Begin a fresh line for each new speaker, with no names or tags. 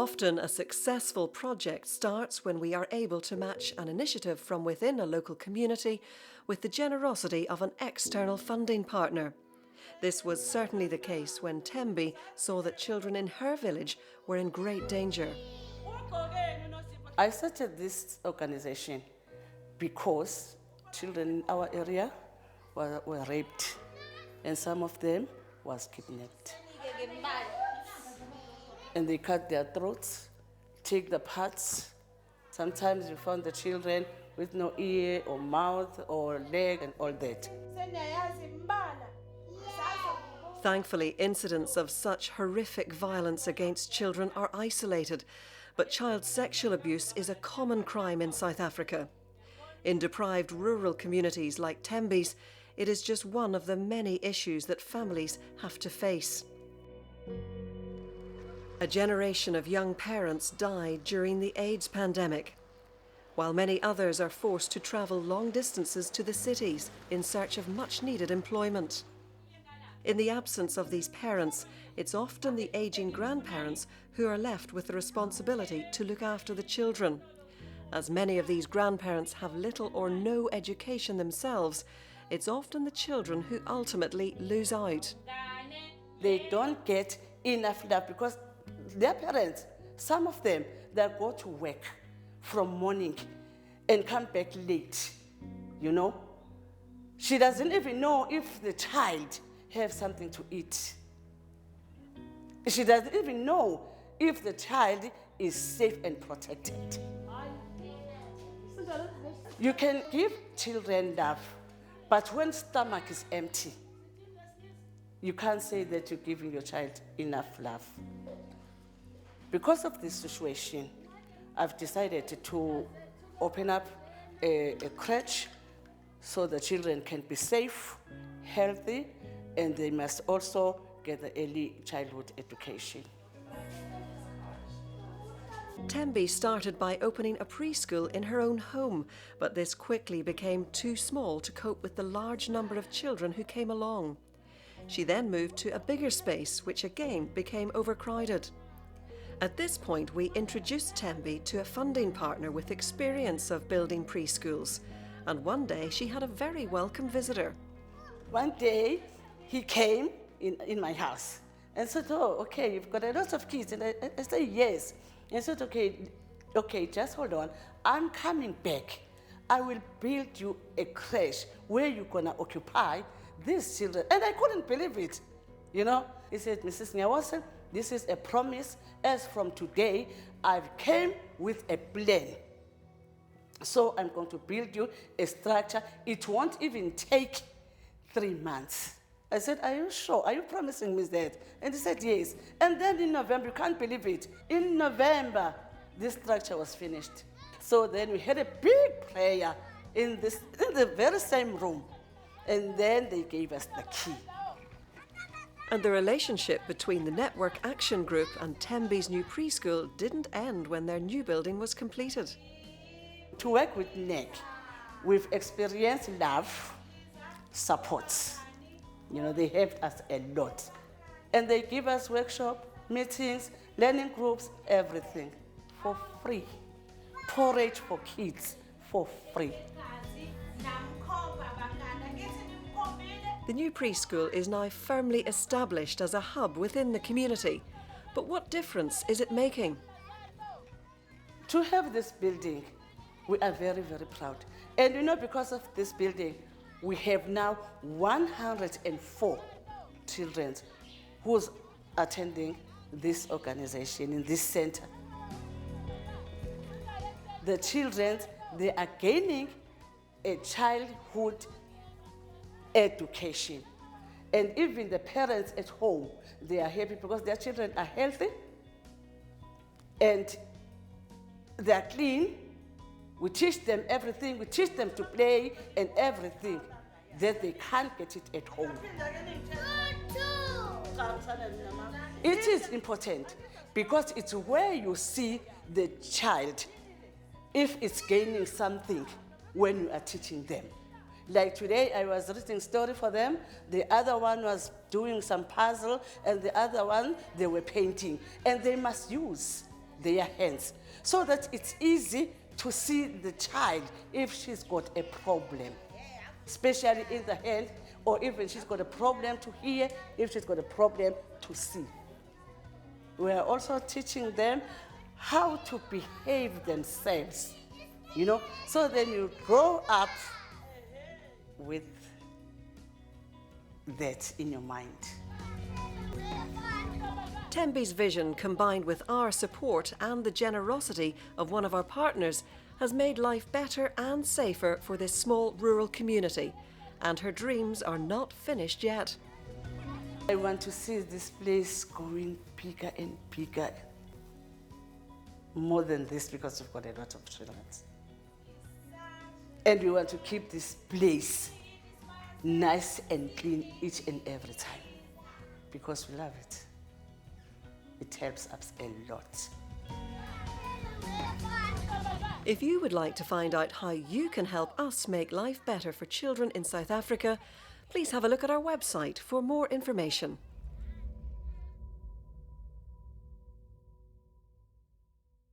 Often a successful project starts when we are able to match an initiative from within a local community with the generosity of an external funding partner. This was certainly the case when Thembi saw that children in her village were in great danger.
I started this organization because children in our area were raped and some of them was kidnapped. And they cut their throats, take the parts. Sometimes you found the children with no ear or mouth or leg and all that.
Thankfully, incidents of such horrific violence against children are isolated, but child sexual abuse is a common crime in South Africa. In deprived rural communities like Thembi'S, it is just one of the many issues that families have to face. A generation of young parents died during the AIDS pandemic, while many others are forced to travel long distances to the cities in search of much-needed employment. In the absence of these parents, it's often the ageing grandparents who are left with the responsibility to look after the children. As many of these grandparents have little or no education themselves, it's often the children who ultimately lose out.
They don't get enough love because their parents, some of them, they go to work from morning and come back late, you know. She doesn't even know if the child have something to eat. She doesn't even know if the child is safe and protected. You can give children love, but when stomach is empty, you can't say that you're giving your child enough love. Because of this situation, I've decided to open up a crèche so the children can be safe, healthy, and they must also get the early childhood education.
Thembi started by opening a preschool in her own home, but this quickly became too small to cope with the large number of children who came along. She then moved to a bigger space, which again became overcrowded. At this point, we introduced Thembi to a funding partner with experience of building preschools, and one day she had a very welcome visitor.
One day, he came in my house and said, "Oh, okay, you've got a lot of kids." And I said, "Yes." And said, okay, just hold on. I'm coming back. I will build you a crèche where you're gonna occupy these children. And I couldn't believe it, you know. He said, "Mrs. Nyawase, this is a promise. As from today, I've came with a plan. So I'm going to build you a structure. It won't even take 3 months." I said, "Are you sure? Are you promising me that?" And he said, "Yes." And then in November, you can't believe it, in November, this structure was finished. So then we had a big prayer in the very same room. And then they gave us the key.
And the relationship between the Network Action Group and Thembi'S new preschool didn't end when their new building was completed.
To work with NEC, we've experienced love, support. You know, they helped us a lot. And they give us workshop, meetings, learning groups, everything for free. Porridge for kids for free.
The new preschool is now firmly established as a hub within the community. But what difference is it making?
To have this building, we are very, very proud. And you know, because of this building, we have now 104 children who's attending this organization in this center. The children, they are gaining a childhood education. And even the parents at home, they are happy because their children are healthy and they are clean. We teach them everything. We teach them to play and everything that they can't get it at home. It is important because it's where you see the child if it's gaining something when you are teaching them. Like today, I was reading story for them. The other one was doing some puzzle, and the other one, they were painting. And they must use their hands so that it's easy to see the child if she's got a problem, especially in the hand, or even she's got a problem to hear, if she's got a problem to see. We are also teaching them how to behave themselves, you know, so then you grow up with that in your mind.
Thembi'S vision, combined with our support and the generosity of one of our partners, has made life better and safer for this small rural community. And her dreams are not finished yet.
I want to see this place going bigger and bigger. More than this, because we've got a lot of children. And we want to keep this place nice and clean each and every time, because we love it. It helps us a lot.
If you would like to find out how you can help us make life better for children in South Africa, please have a look at our website for more information.